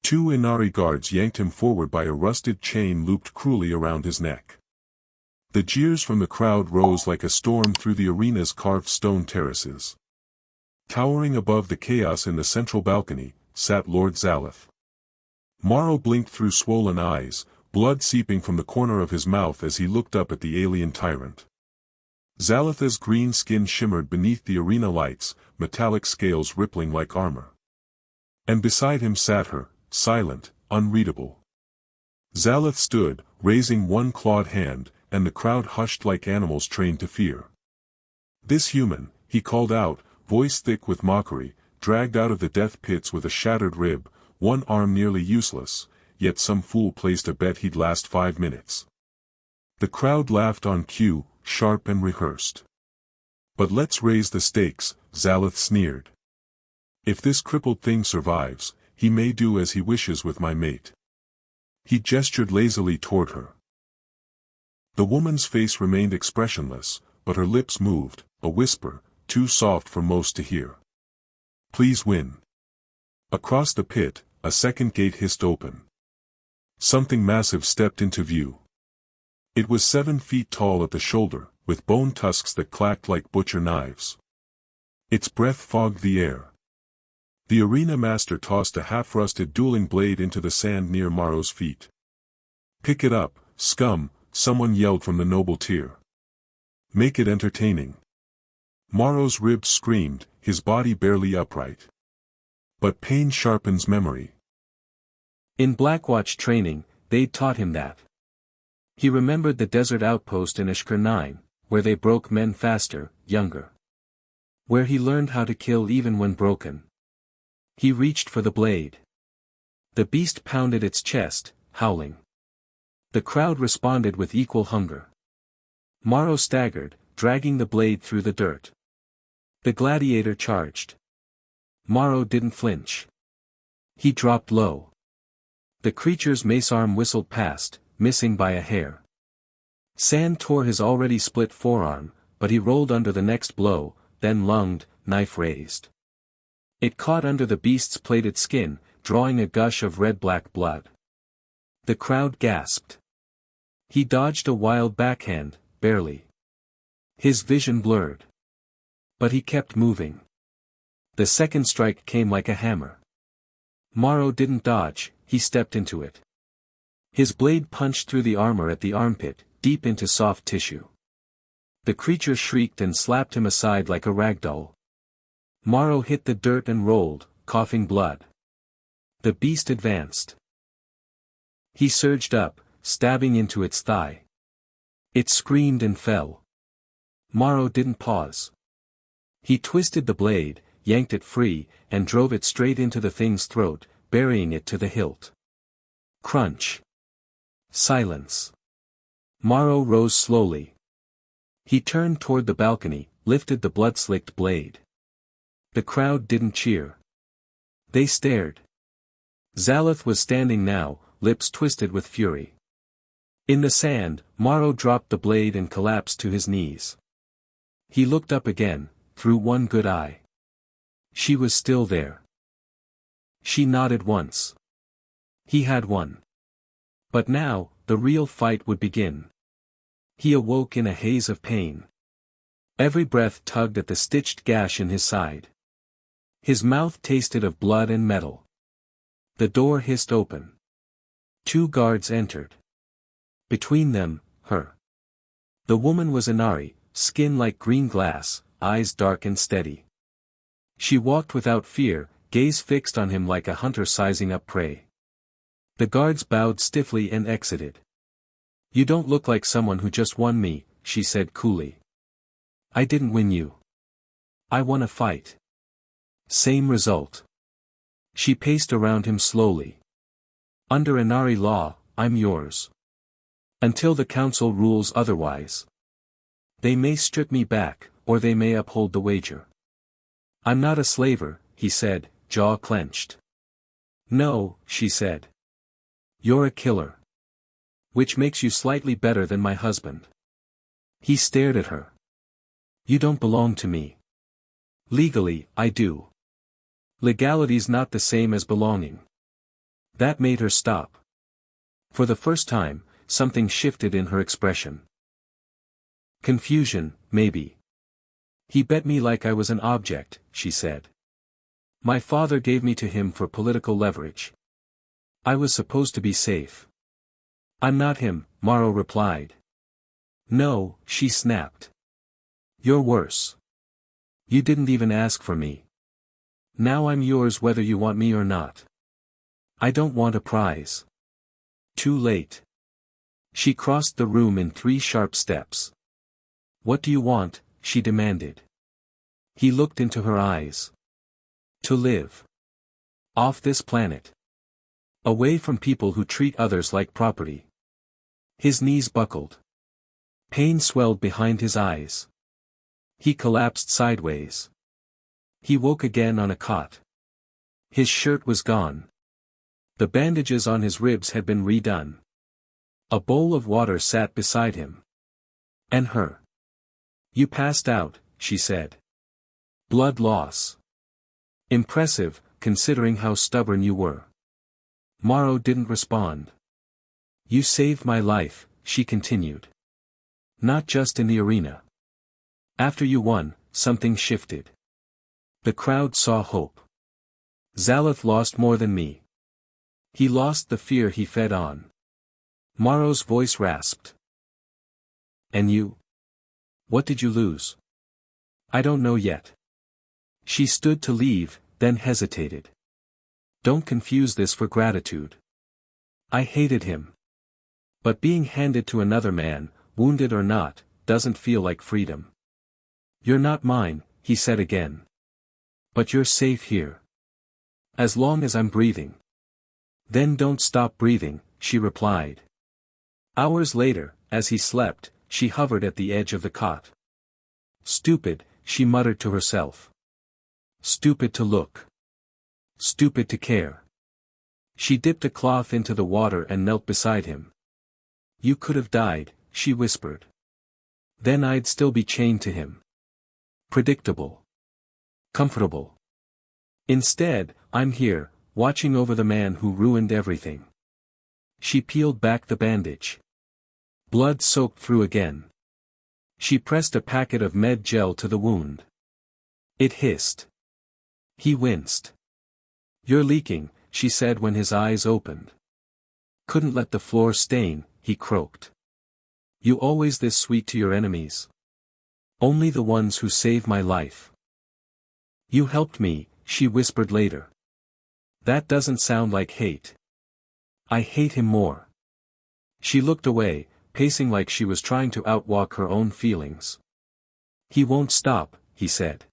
Two Inari guards yanked him forward by a rusted chain looped cruelly around his neck. The jeers from the crowd rose like a storm through the arena's carved stone terraces. Towering above the chaos in the central balcony, sat Lord Zalith. Morrow blinked through swollen eyes, blood seeping from the corner of his mouth as he looked up at the alien tyrant. Zalith's green skin shimmered beneath the arena lights, metallic scales rippling like armor. And beside him sat her, silent, unreadable. Zalith stood, raising one clawed hand, and the crowd hushed like animals trained to fear. This human, he called out, voice thick with mockery, dragged out of the death pits with a shattered rib, one arm nearly useless, yet some fool placed a bet he'd last 5 minutes. The crowd laughed on cue, sharp and rehearsed. But let's raise the stakes, Zalith sneered. If this crippled thing survives, he may do as he wishes with my mate. He gestured lazily toward her. The woman's face remained expressionless, but her lips moved, a whisper, too soft for most to hear. Please win. Across the pit, a second gate hissed open. Something massive stepped into view. It was 7 feet tall at the shoulder, with bone tusks that clacked like butcher knives. Its breath fogged the air. The arena master tossed a half-rusted dueling blade into the sand near Morrow's feet. Pick it up, scum, someone yelled from the noble tier. Make it entertaining. Morrow's ribs screamed, his body barely upright. But pain sharpens memory. In Blackwatch training, they'd taught him that. He remembered the desert outpost in Ishkar 9, where they broke men faster, younger. Where he learned how to kill even when broken. He reached for the blade. The beast pounded its chest, howling. The crowd responded with equal hunger. Morrow staggered, dragging the blade through the dirt. The gladiator charged. Morrow didn't flinch. He dropped low. The creature's mace arm whistled past, missing by a hair. Sand tore his already split forearm, but he rolled under the next blow, then lunged, knife raised. It caught under the beast's plated skin, drawing a gush of red-black blood. The crowd gasped. He dodged a wild backhand, barely. His vision blurred. But he kept moving. The second strike came like a hammer. Morrow didn't dodge, he stepped into it. His blade punched through the armor at the armpit, deep into soft tissue. The creature shrieked and slapped him aside like a ragdoll. Morrow hit the dirt and rolled, coughing blood. The beast advanced. He surged up, stabbing into its thigh. It screamed and fell. Morrow didn't pause. He twisted the blade, yanked it free, and drove it straight into the thing's throat, burying it to the hilt. Crunch. Silence. Morrow rose slowly. He turned toward the balcony, lifted the blood-slicked blade. The crowd didn't cheer. They stared. Zalith was standing now, lips twisted with fury. In the sand, Morrow dropped the blade and collapsed to his knees. He looked up again, through one good eye. She was still there. She nodded once. He had won. But now, the real fight would begin. He awoke in a haze of pain. Every breath tugged at the stitched gash in his side. His mouth tasted of blood and metal. The door hissed open. 2 guards entered. Between them, her. The woman was Inari, skin like green glass, eyes dark and steady. She walked without fear, gaze fixed on him like a hunter sizing up prey. The guards bowed stiffly and exited. You don't look like someone who just won me, she said coolly. I didn't win you. I won a fight. Same result. She paced around him slowly. Under Inari law, I'm yours. Until the council rules otherwise. They may strip me back, or they may uphold the wager. I'm not a slaver, he said, jaw clenched. No, she said. You're a killer. Which makes you slightly better than my husband. He stared at her. You don't belong to me. Legally, I do. Legality's not the same as belonging. That made her stop. For the first time, something shifted in her expression. Confusion, maybe. He bet me like I was an object, she said. My father gave me to him for political leverage. I was supposed to be safe. I'm not him, Morrow replied. No, she snapped. You're worse. You didn't even ask for me. Now I'm yours whether you want me or not. I don't want a prize. Too late. She crossed the room in 3 sharp steps. What do you want? She demanded. He looked into her eyes. To live. Off this planet. Away from people who treat others like property. His knees buckled. Pain swelled behind his eyes. He collapsed sideways. He woke again on a cot. His shirt was gone. The bandages on his ribs had been redone. A bowl of water sat beside him. And her. You passed out, she said. Blood loss. Impressive, considering how stubborn you were. Morrow didn't respond. You saved my life, she continued. Not just in the arena. After you won, something shifted. The crowd saw hope. Zaleth lost more than me. He lost the fear he fed on. Morrow's voice rasped. And you? What did you lose? I don't know yet. She stood to leave, then hesitated. Don't confuse this for gratitude. I hated him. But being handed to another man, wounded or not, doesn't feel like freedom. You're not mine, he said again. But you're safe here. As long as I'm breathing. Then don't stop breathing, she replied. Hours later, as he slept, she hovered at the edge of the cot. Stupid, she muttered to herself. Stupid to look. Stupid to care. She dipped a cloth into the water and knelt beside him. You could have died, she whispered. Then I'd still be chained to him. Predictable. Comfortable. Instead, I'm here, watching over the man who ruined everything. She peeled back the bandage. Blood soaked through again. She pressed a packet of med gel to the wound. It hissed. He winced. You're leaking, she said when his eyes opened. Couldn't let the floor stain, he croaked. You always this sweet to your enemies? Only the ones who saved my life. You helped me, she whispered later. That doesn't sound like hate. I hate him more. She looked away, pacing like she was trying to outwalk her own feelings. He won't stop, he said.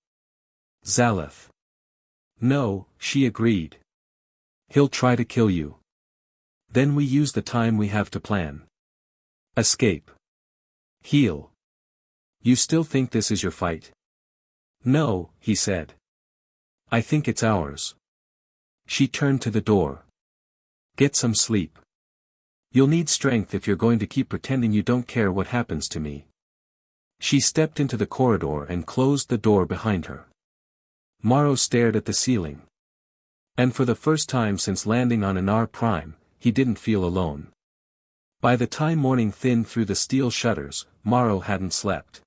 Zaleth. No, she agreed. He'll try to kill you. Then we use the time we have to plan. Escape. Heal. You still think this is your fight? No, he said. I think it's ours. She turned to the door. Get some sleep. You'll need strength if you're going to keep pretending you don't care what happens to me. She stepped into the corridor and closed the door behind her. Morrow stared at the ceiling. And for the first time since landing on an R prime, he didn't feel alone. By the time morning thinned through the steel shutters, Morrow hadn't slept.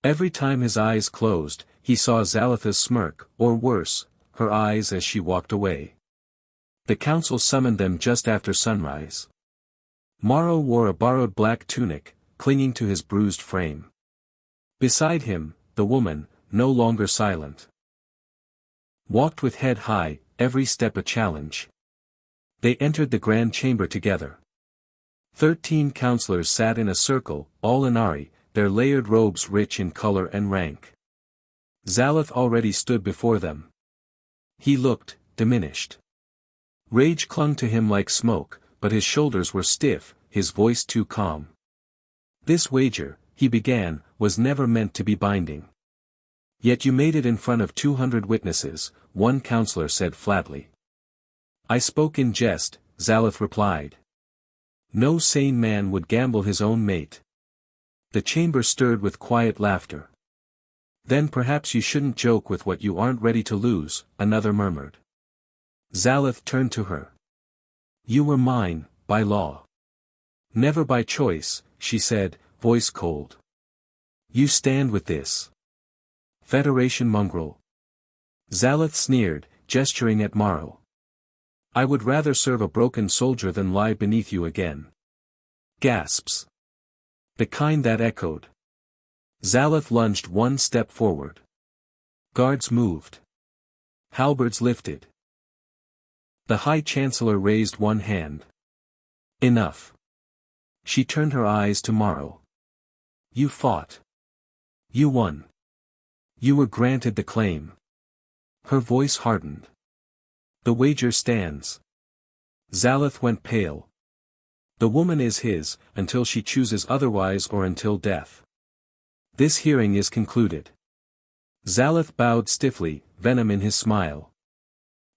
Every time his eyes closed, he saw Zaleth's smirk, or worse, her eyes as she walked away. The council summoned them just after sunrise. Morrow wore a borrowed black tunic, clinging to his bruised frame. Beside him, the woman, no longer silent, walked with head high, every step a challenge. They entered the grand chamber together. 13 counselors sat in a circle, all Inari, their layered robes rich in color and rank. Zaleth already stood before them. He looked, diminished. Rage clung to him like smoke, but his shoulders were stiff, his voice too calm. This wager, he began, was never meant to be binding. Yet you made it in front of 200 witnesses, one counselor said flatly. I spoke in jest, Zaleth replied. No sane man would gamble his own mate. The chamber stirred with quiet laughter. Then perhaps you shouldn't joke with what you aren't ready to lose, another murmured. Zaleth turned to her. You were mine, by law. Never by choice, she said, voice cold. You stand with this Federation mongrel. Zaleth sneered, gesturing at Morrow. I would rather serve a broken soldier than lie beneath you again. Gasps. The kind that echoed. Zaleth lunged one step forward. Guards moved. Halberds lifted. The High Chancellor raised one hand. Enough. She turned her eyes to Morrow. You fought. You won. You were granted the claim. Her voice hardened. The wager stands. Zaleth went pale. The woman is his, until she chooses otherwise or until death. This hearing is concluded. Zaleth bowed stiffly, venom in his smile.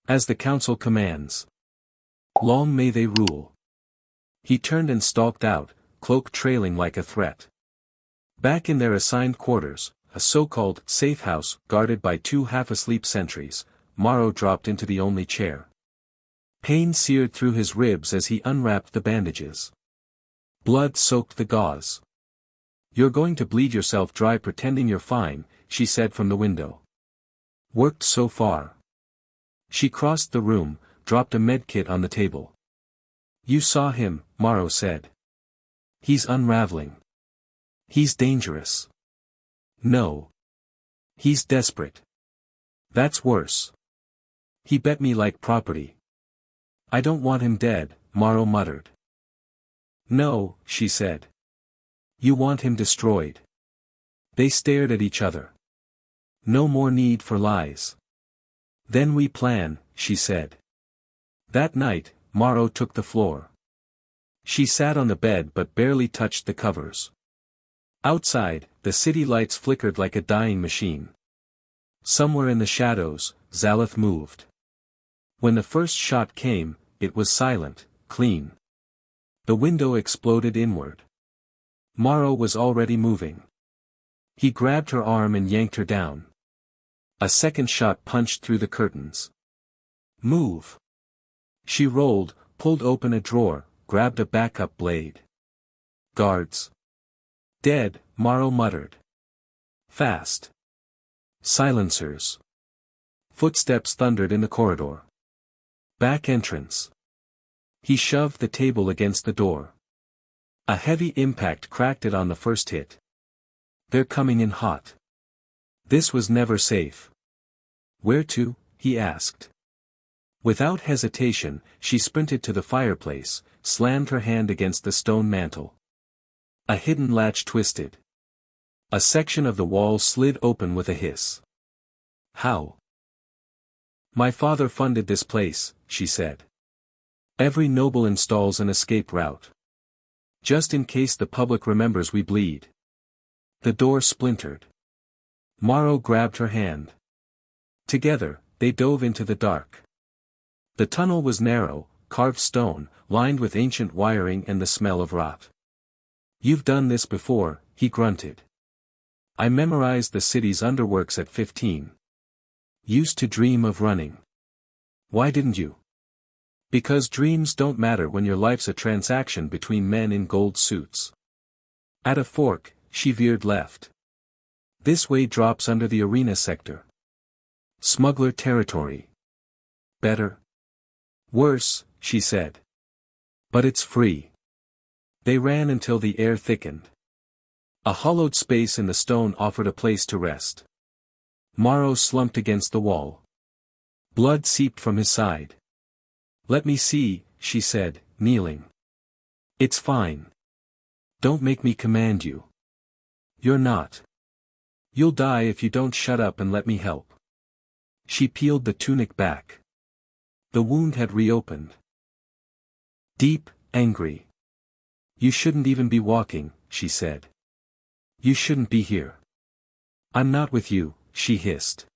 As the council commands. Long may they rule. He turned and stalked out, cloak trailing like a threat. Back in their assigned quarters, a so-called safe house guarded by two half-asleep sentries, Morrow dropped into the only chair. Pain seared through his ribs as he unwrapped the bandages. Blood soaked the gauze. You're going to bleed yourself dry pretending you're fine, she said from the window. Worked so far. She crossed the room, dropped a medkit on the table. You saw him, Morrow said. He's unraveling. He's dangerous. No. He's desperate. That's worse. He bet me like property. I don't want him dead, Morrow muttered. No, she said. You want him destroyed. They stared at each other. No more need for lies. Then we plan, she said. That night, Morrow took the floor. She sat on the bed but barely touched the covers. Outside, the city lights flickered like a dying machine. Somewhere in the shadows, Zaleth moved. When the first shot came, it was silent, clean. The window exploded inward. Morrow was already moving. He grabbed her arm and yanked her down. A second shot punched through the curtains. Move. She rolled, pulled open a drawer, grabbed a backup blade. Guards. Dead, Morrow muttered. Fast. Silencers. Footsteps thundered in the corridor. Back entrance. He shoved the table against the door. A heavy impact cracked it on the first hit. They're coming in hot. This was never safe. Where to? He asked. Without hesitation, she sprinted to the fireplace, slammed her hand against the stone mantel. A hidden latch twisted. A section of the wall slid open with a hiss. How? My father funded this place, she said. Every noble installs an escape route. Just in case the public remembers we bleed. The door splintered. Morrow grabbed her hand. Together, they dove into the dark. The tunnel was narrow, carved stone, lined with ancient wiring and the smell of rot. You've done this before, he grunted. I memorized the city's underworks at 15. Used to dream of running. Why didn't you? Because dreams don't matter when your life's a transaction between men in gold suits. At a fork, she veered left. This way drops under the arena sector. Smuggler territory. Better? Worse, she said. But it's free. They ran until the air thickened. A hollowed space in the stone offered a place to rest. Morrow slumped against the wall. Blood seeped from his side. Let me see, she said, kneeling. It's fine. Don't make me command you. You're not. You'll die if you don't shut up and let me help. She peeled the tunic back. The wound had reopened. Deep, angry. You shouldn't even be walking, she said. You shouldn't be here. I'm not with you, she hissed.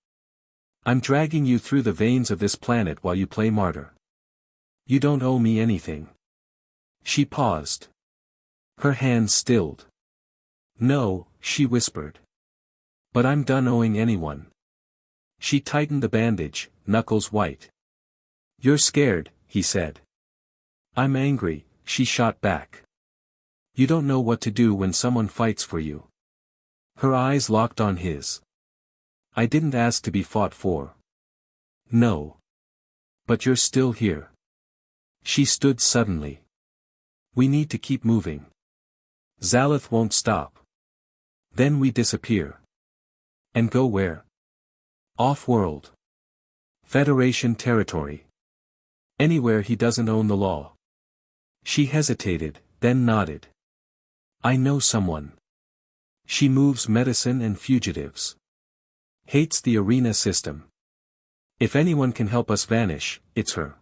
I'm dragging you through the veins of this planet while you play martyr. You don't owe me anything. She paused. Her hands stilled. No, she whispered. But I'm done owing anyone. She tightened the bandage, knuckles white. You're scared, he said. I'm angry, she shot back. You don't know what to do when someone fights for you. Her eyes locked on his. I didn't ask to be fought for. No. But you're still here. She stood suddenly. We need to keep moving. Zalith won't stop. Then we disappear. And go where? Off-world. Federation territory. Anywhere he doesn't own the law. She hesitated, then nodded. I know someone. She moves medicine and fugitives. Hates the arena system. If anyone can help us vanish, it's her.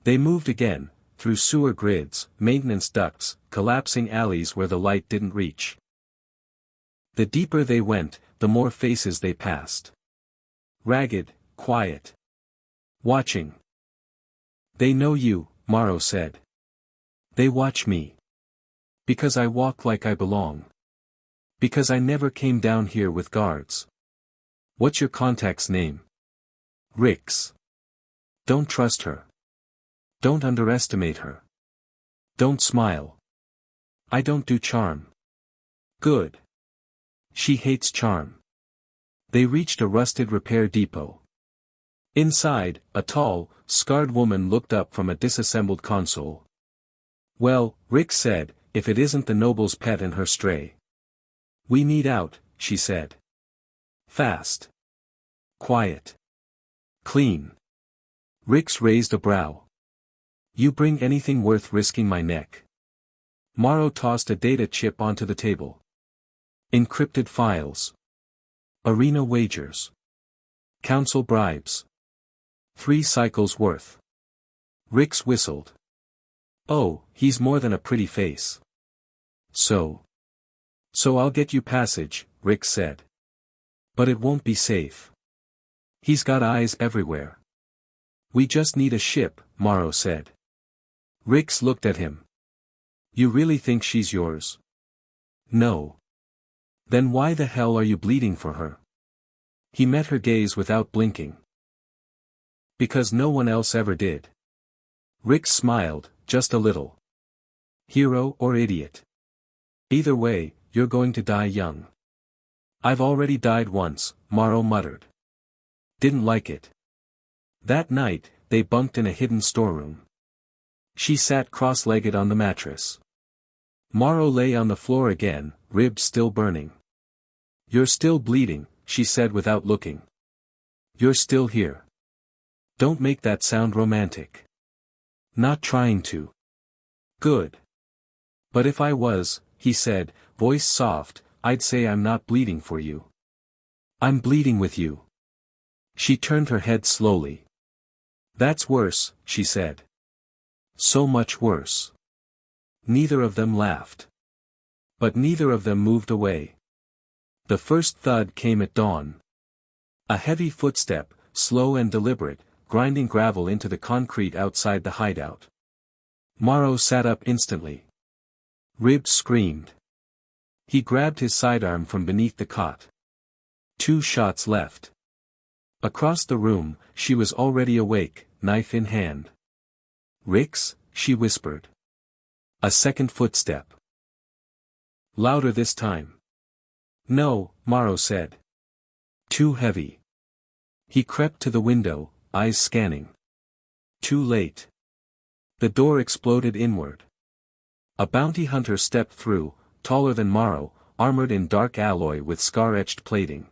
They moved again, through sewer grids, maintenance ducts, collapsing alleys where the light didn't reach. The deeper they went, the more faces they passed. Ragged, quiet. Watching. They know you, Morrow said. They watch me. Because I walk like I belong. Because I never came down here with guards. What's your contact's name? Rix. Don't trust her. Don't underestimate her. Don't smile. I don't do charm. Good. She hates charm. They reached a rusted repair depot. Inside, a tall, scarred woman looked up from a disassembled console. Well, Rick said, if it isn't the noble's pet and her stray. We need out, she said. Fast. Quiet. Clean. Rix raised a brow. You bring anything worth risking my neck? Morrow tossed a data chip onto the table. Encrypted files. Arena wagers. Council bribes. 3 cycles worth. Rix whistled. Oh, he's more than a pretty face. So I'll get you passage, Rix said. But it won't be safe. He's got eyes everywhere. We just need a ship, Morrow said. Rix looked at him. You really think she's yours? No. Then why the hell are you bleeding for her? He met her gaze without blinking. Because no one else ever did. Rix smiled, just a little. Hero or idiot. Either way, you're going to die young. I've already died once, Morrow muttered. Didn't like it. That night, they bunked in a hidden storeroom. She sat cross-legged on the mattress. Morrow lay on the floor again, ribs still burning. You're still bleeding, she said without looking. You're still here. Don't make that sound romantic. Not trying to. Good. But if I was, he said, voice soft, I'd say I'm not bleeding for you. I'm bleeding with you. She turned her head slowly. That's worse, she said. So much worse. Neither of them laughed. But neither of them moved away. The first thud came at dawn. A heavy footstep, slow and deliberate, grinding gravel into the concrete outside the hideout. Morrow sat up instantly. Ribs screamed. He grabbed his sidearm from beneath the cot. 2 shots left. Across the room, she was already awake, knife in hand. Rix, she whispered. A second footstep. Louder this time. No, Morrow said. Too heavy. He crept to the window, eyes scanning. Too late. The door exploded inward. A bounty hunter stepped through, taller than Morrow, armored in dark alloy with scar-etched plating.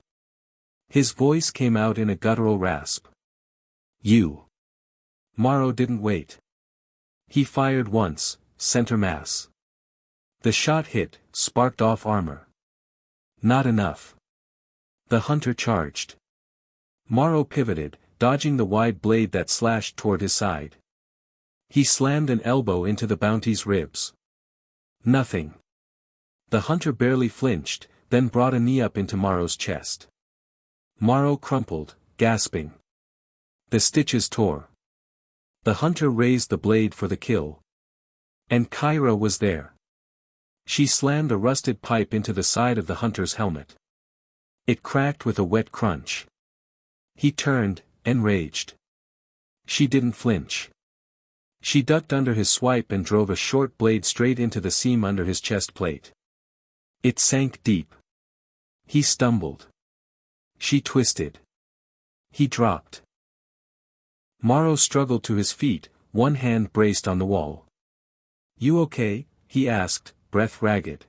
His voice came out in a guttural rasp. You. Morrow didn't wait. He fired once, center mass. The shot hit, sparked off armor. Not enough. The hunter charged. Morrow pivoted, dodging the wide blade that slashed toward his side. He slammed an elbow into the bounty's ribs. Nothing. The hunter barely flinched, then brought a knee up into Morrow's chest. Morrow crumpled, gasping. The stitches tore. The hunter raised the blade for the kill. And Kyra was there. She slammed a rusted pipe into the side of the hunter's helmet. It cracked with a wet crunch. He turned, enraged. She didn't flinch. She ducked under his swipe and drove a short blade straight into the seam under his chest plate. It sank deep. He stumbled. She twisted. He dropped. Morrow struggled to his feet, one hand braced on the wall. "You okay?" he asked, breath ragged.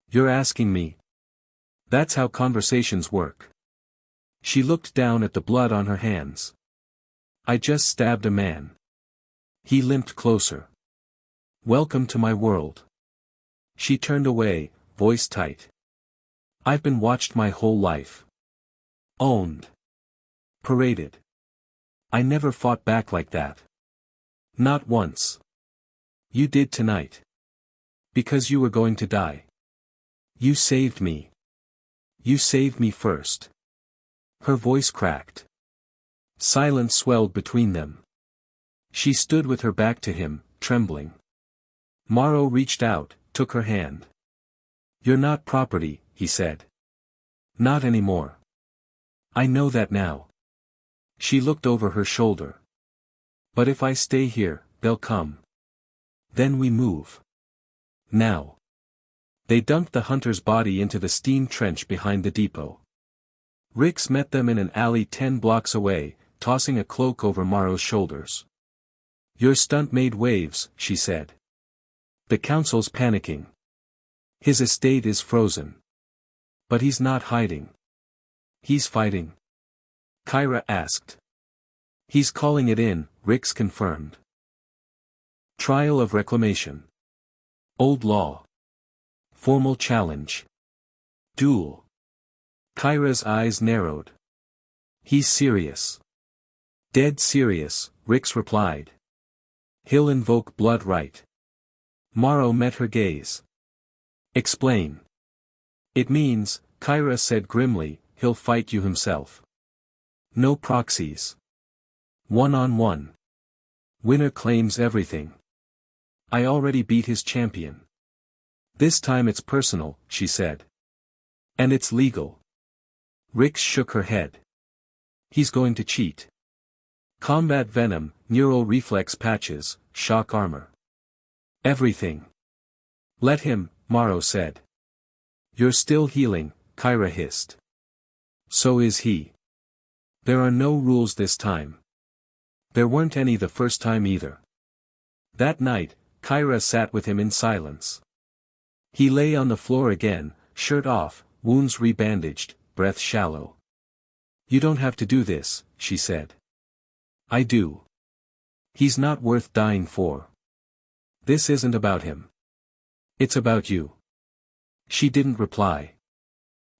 "You're asking me. That's how conversations work." She looked down at the blood on her hands. "I just stabbed a man." He limped closer. "Welcome to my world." She turned away, voice tight. "I've been watched my whole life. Owned. Paraded. I never fought back like that. Not once. You did tonight. Because you were going to die. You saved me. You saved me first." Her voice cracked. Silence swelled between them. She stood with her back to him, trembling. Morrow reached out, took her hand. "You're not property," he said. "Not anymore. I know that now." She looked over her shoulder. "But if I stay here, they'll come. Then we move. Now." They dumped the hunter's body into the steam trench behind the depot. Rix met them in an alley 10 blocks away, tossing a cloak over Morrow's shoulders. "Your stunt made waves," she said. "The council's panicking. His estate is frozen. But he's not hiding. He's fighting." Kyra asked. "He's calling it in," Rix confirmed. Trial of reclamation. Old law. Formal challenge. Duel. Kyra's eyes narrowed. "He's serious." "Dead serious," Rix replied. "He'll invoke blood right." Morrow met her gaze. "Explain." "It means," Kyra said grimly, "he'll fight you himself. No proxies. One-on-one. Winner claims everything. I already beat his champion. This time it's personal," she said. "And it's legal." Rix shook her head. "He's going to cheat. Combat venom, neural reflex patches, shock armor. Everything." "Let him," Morrow said. "You're still healing," Kyra hissed. "So is he. There are no rules this time. There weren't any the first time either." That night, Kyra sat with him in silence. He lay on the floor again, shirt off, wounds rebandaged, breath shallow. "You don't have to do this," she said. "I do. He's not worth dying for. This isn't about him. It's about you." She didn't reply.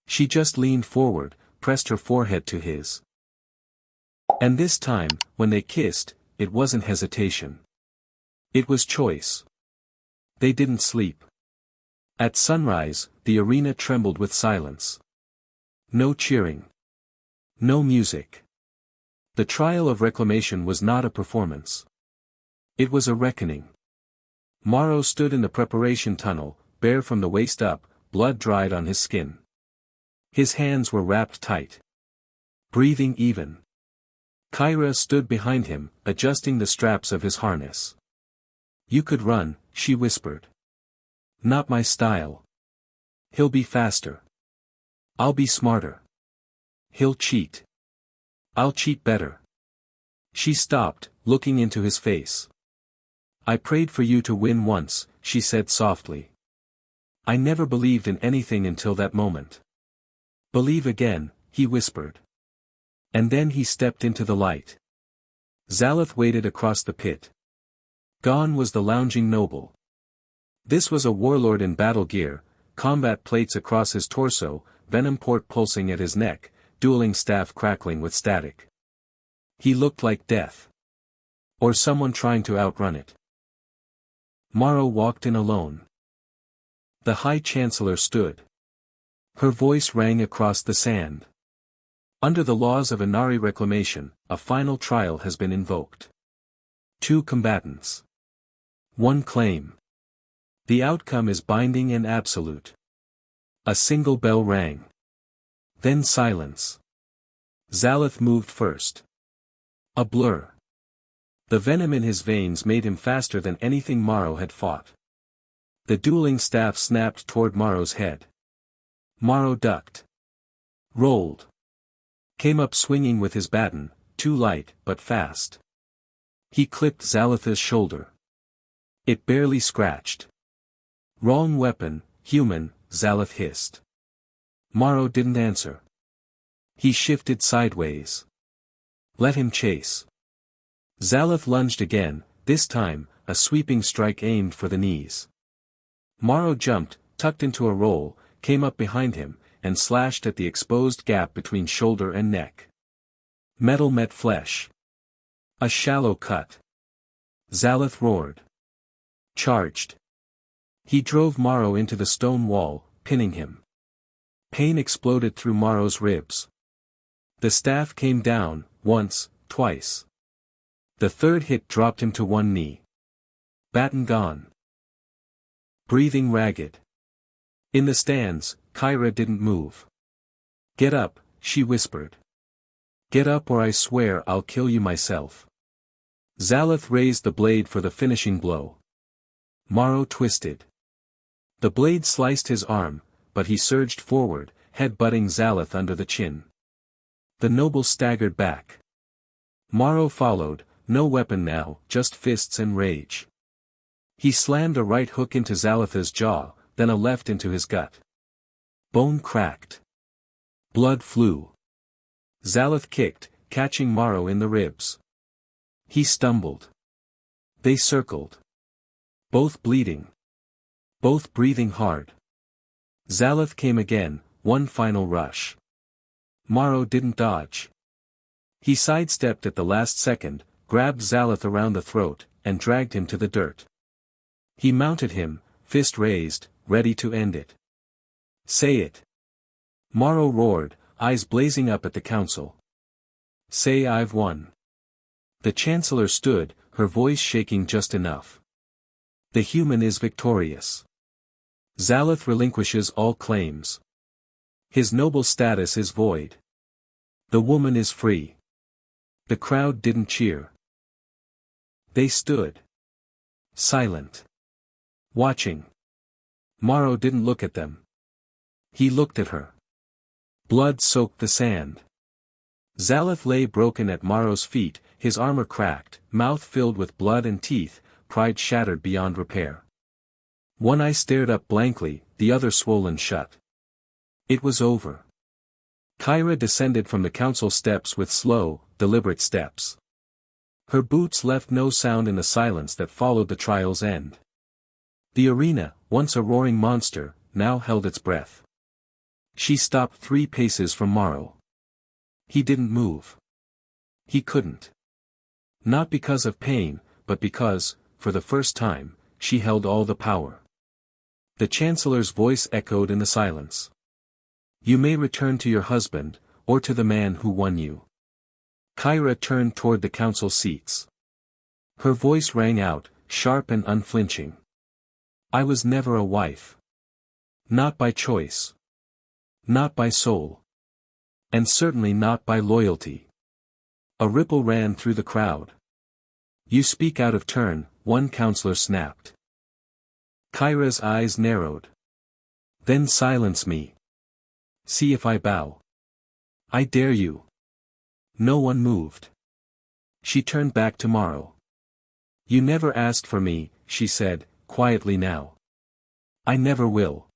She just leaned forward, pressed her forehead to his. And this time, when they kissed, it wasn't hesitation. It was choice. They didn't sleep. At sunrise, the arena trembled with silence. No cheering. No music. The trial of reclamation was not a performance. It was a reckoning. Morrow stood in the preparation tunnel, bare from the waist up, blood dried on his skin. His hands were wrapped tight. Breathing even. Kyra stood behind him, adjusting the straps of his harness. "You could run," she whispered. "Not my style. He'll be faster. I'll be smarter. He'll cheat. I'll cheat better." She stopped, looking into his face. "I prayed for you to win once," she said softly. "I never believed in anything until that moment." "Believe again," he whispered. And then he stepped into the light. Zalith waited across the pit. Gone was the lounging noble. This was a warlord in battle gear, combat plates across his torso, venom port pulsing at his neck, dueling staff crackling with static. He looked like death. Or someone trying to outrun it. Morrow walked in alone. The High Chancellor stood. Her voice rang across the sand. "Under the laws of Inari reclamation, a final trial has been invoked. 2 combatants. 1 claim. The outcome is binding and absolute." A single bell rang. Then silence. Zalith moved first. A blur. The venom in his veins made him faster than anything Morrow had fought. The dueling staff snapped toward Morrow's head. Morrow ducked. Rolled. Came up swinging with his baton, too light, but fast. He clipped Zalatha's shoulder. It barely scratched. Wrong weapon, human, Zalath hissed. Morrow didn't answer. He shifted sideways. Let him chase. Zalath lunged again, this time, a sweeping strike aimed for the knees. Morrow jumped, tucked into a roll, came up behind him, and slashed at the exposed gap between shoulder and neck. Metal met flesh. A shallow cut. Zalath roared. Charged. He drove Morrow into the stone wall, pinning him. Pain exploded through Morrow's ribs. The staff came down, once, twice. The third hit dropped him to one knee. Baton gone. Breathing ragged. In the stands, Kyra didn't move. Get up, she whispered. Get up or I swear I'll kill you myself. Zalath raised the blade for the finishing blow. Morrow twisted. The blade sliced his arm, but he surged forward, head-butting Zalath under the chin. The noble staggered back. Morrow followed, no weapon now, just fists and rage. He slammed a right hook into Zalatha's jaw, then a left into his gut. Bone cracked. Blood flew. Zalath kicked, catching Morrow in the ribs. He stumbled. They circled. Both bleeding. Both breathing hard. Zalath came again, one final rush. Morrow didn't dodge. He sidestepped at the last second, grabbed Zalath around the throat, and dragged him to the dirt. He mounted him, fist raised, ready to end it. Say it. Morrow roared, eyes blazing up at the council. Say I've won. The Chancellor stood, her voice shaking just enough. The human is victorious. Zalath relinquishes all claims. His noble status is void. The woman is free. The crowd didn't cheer. They stood. Silent. Watching. Morrow didn't look at them. He looked at her. Blood soaked the sand. Zalath lay broken at Morrow's feet, his armor cracked, mouth filled with blood and teeth, pride shattered beyond repair. One eye stared up blankly, the other swollen shut. It was over. Kyra descended from the council steps with slow, deliberate steps. Her boots left no sound in the silence that followed the trial's end. The arena, once a roaring monster, now held its breath. She stopped 3 paces from Morrow. He didn't move. He couldn't. Not because of pain, but because, for the first time, she held all the power. The Chancellor's voice echoed in the silence. You may return to your husband, or to the man who won you. Kyra turned toward the council seats. Her voice rang out, sharp and unflinching. I was never a wife. Not by choice. Not by soul. And certainly not by loyalty. A ripple ran through the crowd. You speak out of turn, one counselor snapped. Kyra's eyes narrowed. Then silence me. See if I bow. I dare you. No one moved. She turned back to Morrow. You never asked for me, she said, quietly now. I never will.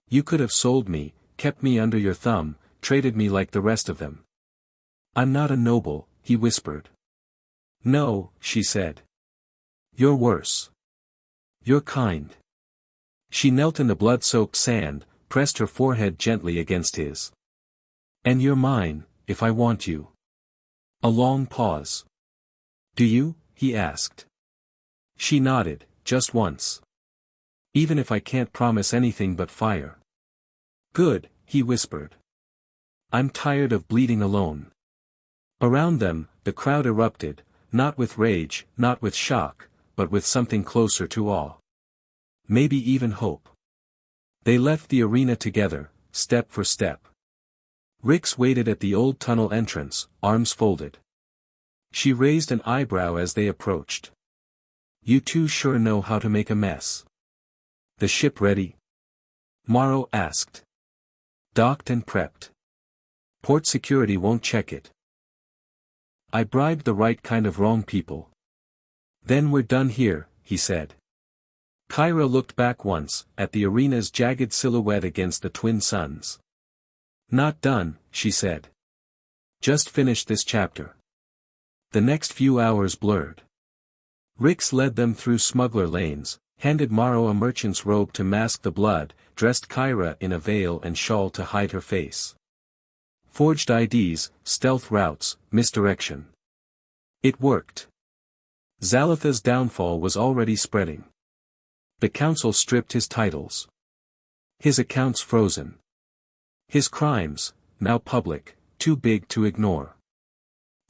You could have sold me, kept me under your thumb, traded me like the rest of them. I'm not a noble, he whispered. No, she said. You're worse. You're kind. She knelt in the blood-soaked sand, pressed her forehead gently against his. And you're mine, if I want you. A long pause. Do you? He asked. She nodded, just once. Even if I can't promise anything but fire. Good, he whispered. I'm tired of bleeding alone. Around them, the crowd erupted, not with rage, not with shock, but with something closer to awe. Maybe even hope. They left the arena together, step for step. Rix waited at the old tunnel entrance, arms folded. She raised an eyebrow as they approached. You two sure know how to make a mess. The ship ready? Morrow asked. Docked and prepped. Port security won't check it. I bribed the right kind of wrong people. Then we're done here, he said. Kyra looked back once, at the arena's jagged silhouette against the twin suns. Not done, she said. Just finished this chapter. The next few hours blurred. Rix led them through smuggler lanes, handed Morrow a merchant's robe to mask the blood, dressed Kyra in a veil and shawl to hide her face. Forged IDs, stealth routes, misdirection. It worked. Zalatha's downfall was already spreading. The council stripped his titles. His accounts frozen. His crimes, now public, too big to ignore.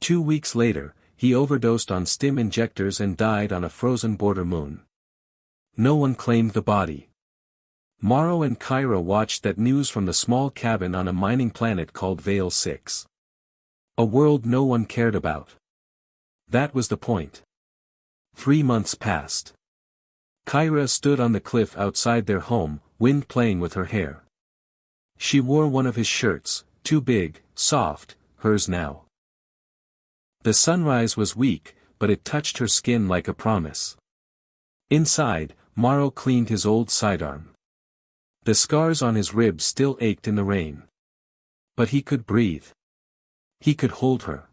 2 weeks later, he overdosed on stim injectors and died on a frozen border moon. No one claimed the body. Morrow and Kyra watched that news from the small cabin on a mining planet called Vale 6. A world no one cared about. That was the point. 3 months passed. Kyra stood on the cliff outside their home, wind playing with her hair. She wore one of his shirts, too big, soft, hers now. The sunrise was weak, but it touched her skin like a promise. Inside, Morrow cleaned his old sidearm. The scars on his ribs still ached in the rain. But he could breathe. He could hold her.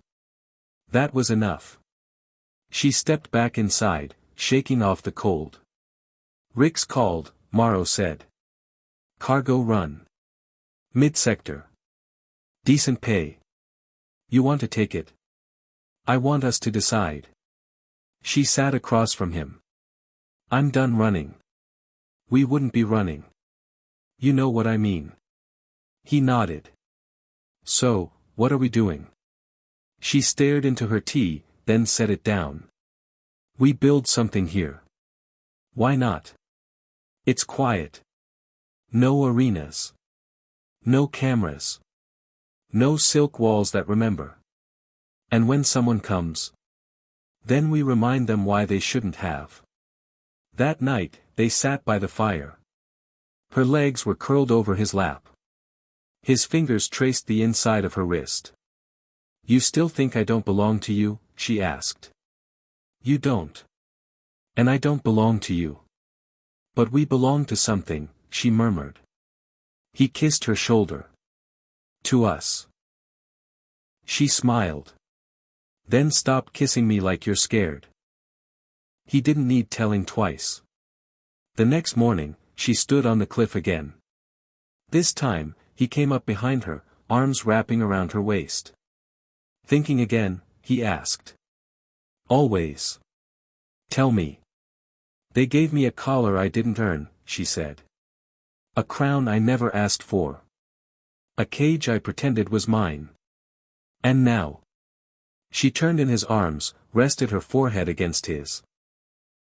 That was enough. She stepped back inside, shaking off the cold. Rix called, Morrow said. Cargo run. Mid-sector. Decent pay. You want to take it? I want us to decide. She sat across from him. I'm done running. We wouldn't be running. You know what I mean. He nodded. So, what are we doing? She stared into her tea, then set it down. We build something here. Why not? It's quiet. No arenas. No cameras. No silk walls that remember. And when someone comes, then we remind them why they shouldn't have. That night, they sat by the fire. Her legs were curled over his lap. His fingers traced the inside of her wrist. You still think I don't belong to you? She asked. You don't. And I don't belong to you. But we belong to something, she murmured. He kissed her shoulder. To us. She smiled. Then stop kissing me like you're scared. He didn't need telling twice. The next morning, she stood on the cliff again. This time, he came up behind her, arms wrapping around her waist. Thinking again, he asked. Always. Tell me. They gave me a collar I didn't earn, she said. A crown I never asked for. A cage I pretended was mine. And now. She turned in his arms, rested her forehead against his.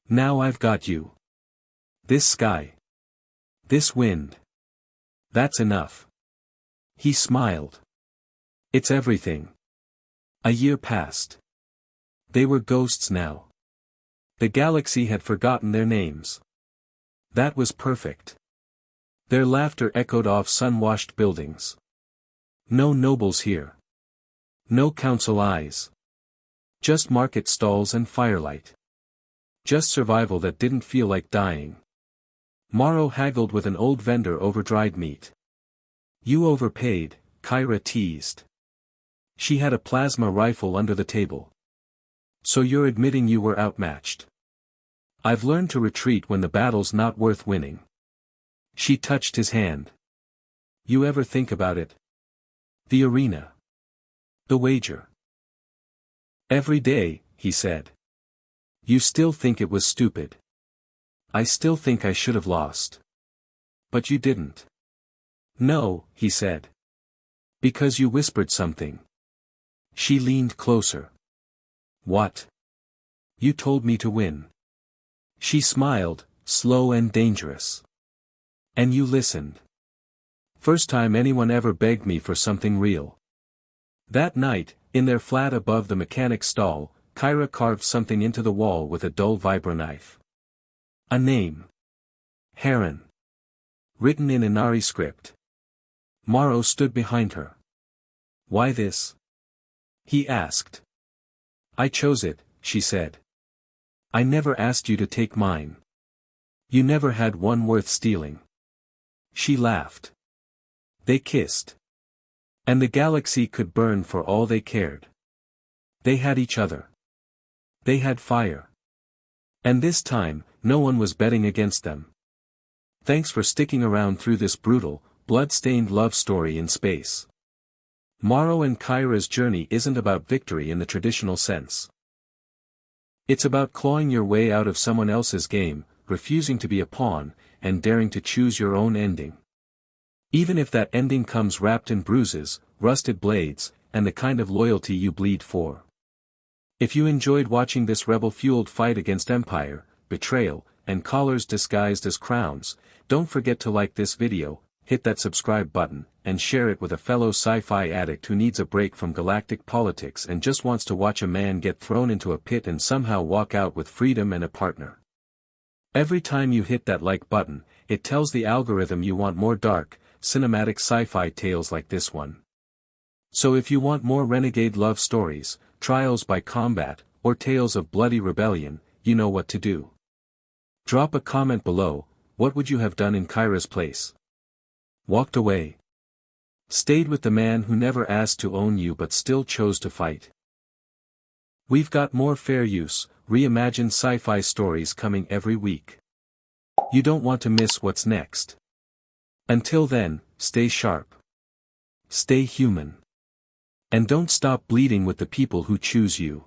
Now I've got you. This sky. This wind. That's enough. He smiled. It's everything. A year passed. They were ghosts now. The galaxy had forgotten their names. That was perfect. Their laughter echoed off sun-washed buildings. No nobles here. No council eyes. Just market stalls and firelight. Just survival that didn't feel like dying. Morrow haggled with an old vendor over dried meat. You overpaid, Kyra teased. She had a plasma rifle under the table. So you're admitting you were outmatched. I've learned to retreat when the battle's not worth winning. She touched his hand. You ever think about it? The arena. The wager. Every day, he said. You still think it was stupid. I still think I should have lost. But you didn't. No, he said. Because you whispered something. She leaned closer. What? You told me to win. She smiled, slow and dangerous. And you listened. First time anyone ever begged me for something real. That night, in their flat above the mechanic's stall, Kyra carved something into the wall with a dull vibroknife. A name. Heron. Written in Inari script. Morrow stood behind her. Why this? He asked. I chose it, she said. I never asked you to take mine. You never had one worth stealing. She laughed. They kissed. And the galaxy could burn for all they cared. They had each other. They had fire. And this time, no one was betting against them. Thanks for sticking around through this brutal, blood-stained love story in space. Morrow and Kyra's journey isn't about victory in the traditional sense. It's about clawing your way out of someone else's game, refusing to be a pawn, and daring to choose your own ending. Even if that ending comes wrapped in bruises, rusted blades, and the kind of loyalty you bleed for. If you enjoyed watching this rebel-fueled fight against empire, betrayal, and collars disguised as crowns, don't forget to like this video, hit that subscribe button, and share it with a fellow sci-fi addict who needs a break from galactic politics and just wants to watch a man get thrown into a pit and somehow walk out with freedom and a partner. Every time you hit that like button, it tells the algorithm you want more dark, cinematic sci-fi tales like this one. So if you want more renegade love stories, trials by combat, or tales of bloody rebellion, you know what to do. Drop a comment below. What would you have done in Kyra's place? Walked away? Stayed with the man who never asked to own you but still chose to fight? We've got more fair use, reimagined sci-fi stories coming every week. You don't want to miss what's next. Until then, stay sharp. Stay human. And don't stop bleeding with the people who choose you.